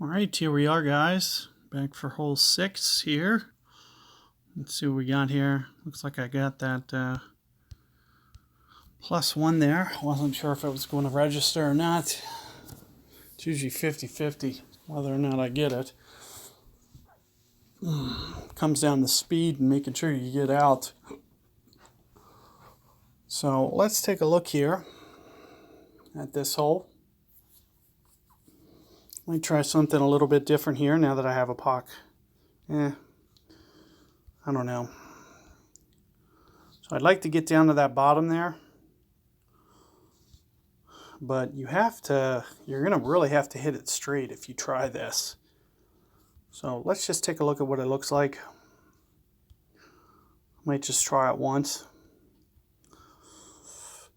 All right, here we are, guys. Back for hole 6 here. Let's see what we got here. Looks like I got that +1 there. Wasn't sure if it was going to register or not. It's usually 50-50 whether or not I get it. Comes down to speed and making sure you get out. So let's take a look here at this hole. Might try something a little bit different here now that I have a puck. I don't know. So I'd like to get down to that bottom there. But you're going to really have to hit it straight if you try this. So let's just take a look at what it looks like. Might just try it once.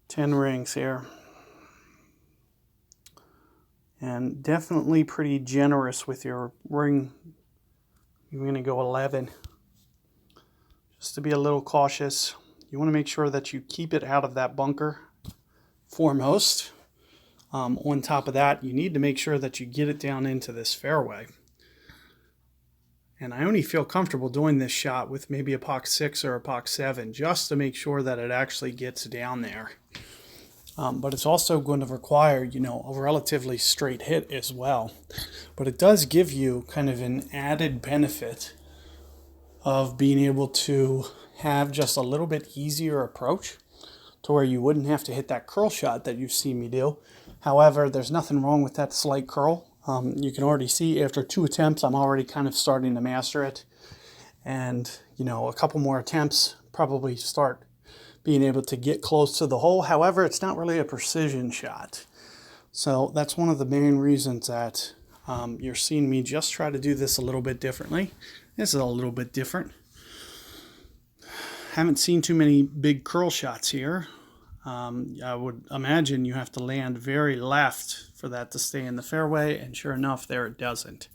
10 rings here. And definitely pretty generous with your ring. You're going to go 11. Just to be a little cautious. You want to make sure that you keep it out of that bunker foremost. On top of that, you need to make sure that you get it down into this fairway. And I only feel comfortable doing this shot with maybe a puck 6 or a puck 7 just to make sure that it actually gets down there. But it's also going to require, a relatively straight hit as well. But it does give you kind of an added benefit of being able to have just a little bit easier approach to where you wouldn't have to hit that curl shot that you've seen me do. However, there's nothing wrong with that slight curl. You can already see after 2 attempts, I'm already kind of starting to master it. And, a couple more attempts, probably start being able to get close to the hole. However, it's not really a precision shot. So that's one of the main reasons that you're seeing me just try to do this a little bit differently. This is a little bit different. Haven't seen too many big curl shots here. I would imagine you have to land very left for that to stay in the fairway, and sure enough, there it doesn't.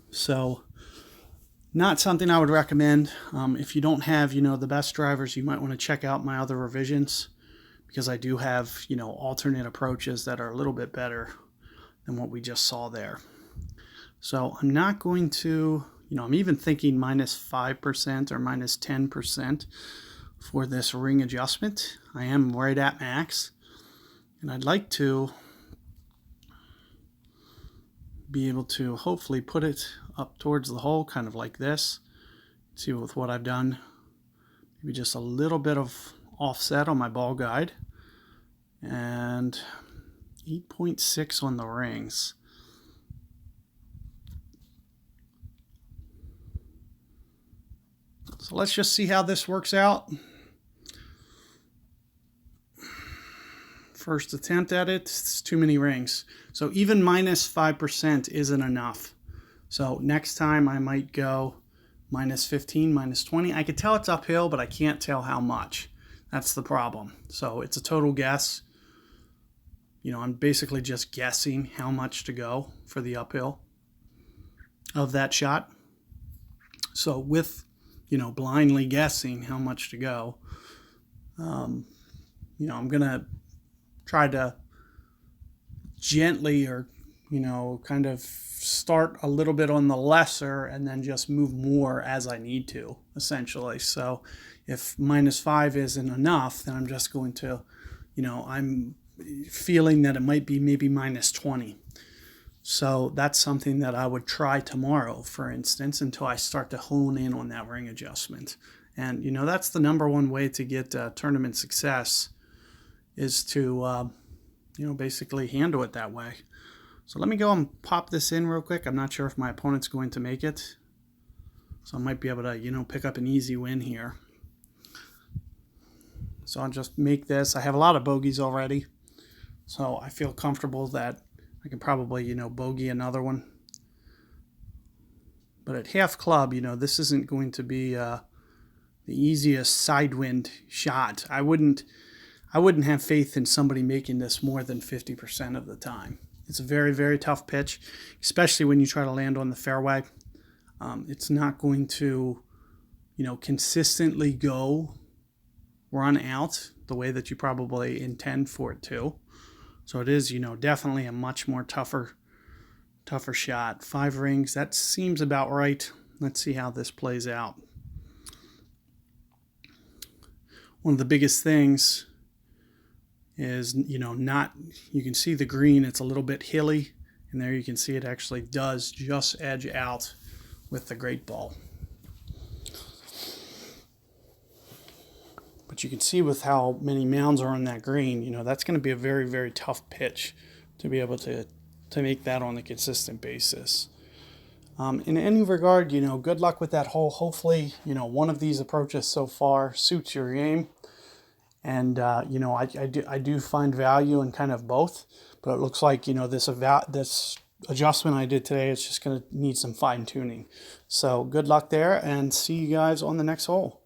So not something I would recommend. If you don't have, the best drivers, you might want to check out my other revisions, because I do have, alternate approaches that are a little bit better than what we just saw there. So I'm not going to, I'm even thinking -5% or -10% for this ring adjustment. I am right at max, and I'd like to be able to hopefully put it up towards the hole, kind of like this. See, with what I've done, maybe just a little bit of offset on my ball guide, and 8.6 on the rings. So let's just see how this works out. First attempt at it, it's too many rings. So even -5% isn't enough. So next time I might go -15, -20. I could tell it's uphill, but I can't tell how much. That's the problem. So it's a total guess. I'm basically just guessing how much to go for the uphill of that shot. So with, blindly guessing how much to go, I'm going to try to gently or, kind of start a little bit on the lesser and then just move more as I need to, essentially. So if -5 isn't enough, then I'm just going to, I'm feeling that it might be maybe -20. So that's something that I would try tomorrow, for instance, until I start to hone in on that ring adjustment. And, that's the number one way to get tournament success, is to, basically handle it that way. So let me go and pop this in real quick. I'm not sure if my opponent's going to make it, so I might be able to, pick up an easy win here. So I'll just make this. I have a lot of bogeys already, so I feel comfortable that I can probably, bogey another one. But at half club, this isn't going to be the easiest sidewind shot. I wouldn't have faith in somebody making this more than 50% of the time. It's a very, very tough pitch, especially when you try to land on the fairway. It's not going to, consistently run out the way that you probably intend for it to. So it is, definitely a much more tougher tougher shot. 5 rings, that seems about right. Let's see how this plays out. One of the biggest things is, you can see the green, it's a little bit hilly, and there you can see it actually does just edge out with the great ball. But you can see with how many mounds are on that green, that's going to be a very, very tough pitch to be able to make that on a consistent basis. In any regard, good luck with that hole. Hopefully, one of these approaches so far suits your game. And, I do find value in kind of both. But it looks like, this adjustment I did today is just going to need some fine tuning. So good luck there, and see you guys on the next hole.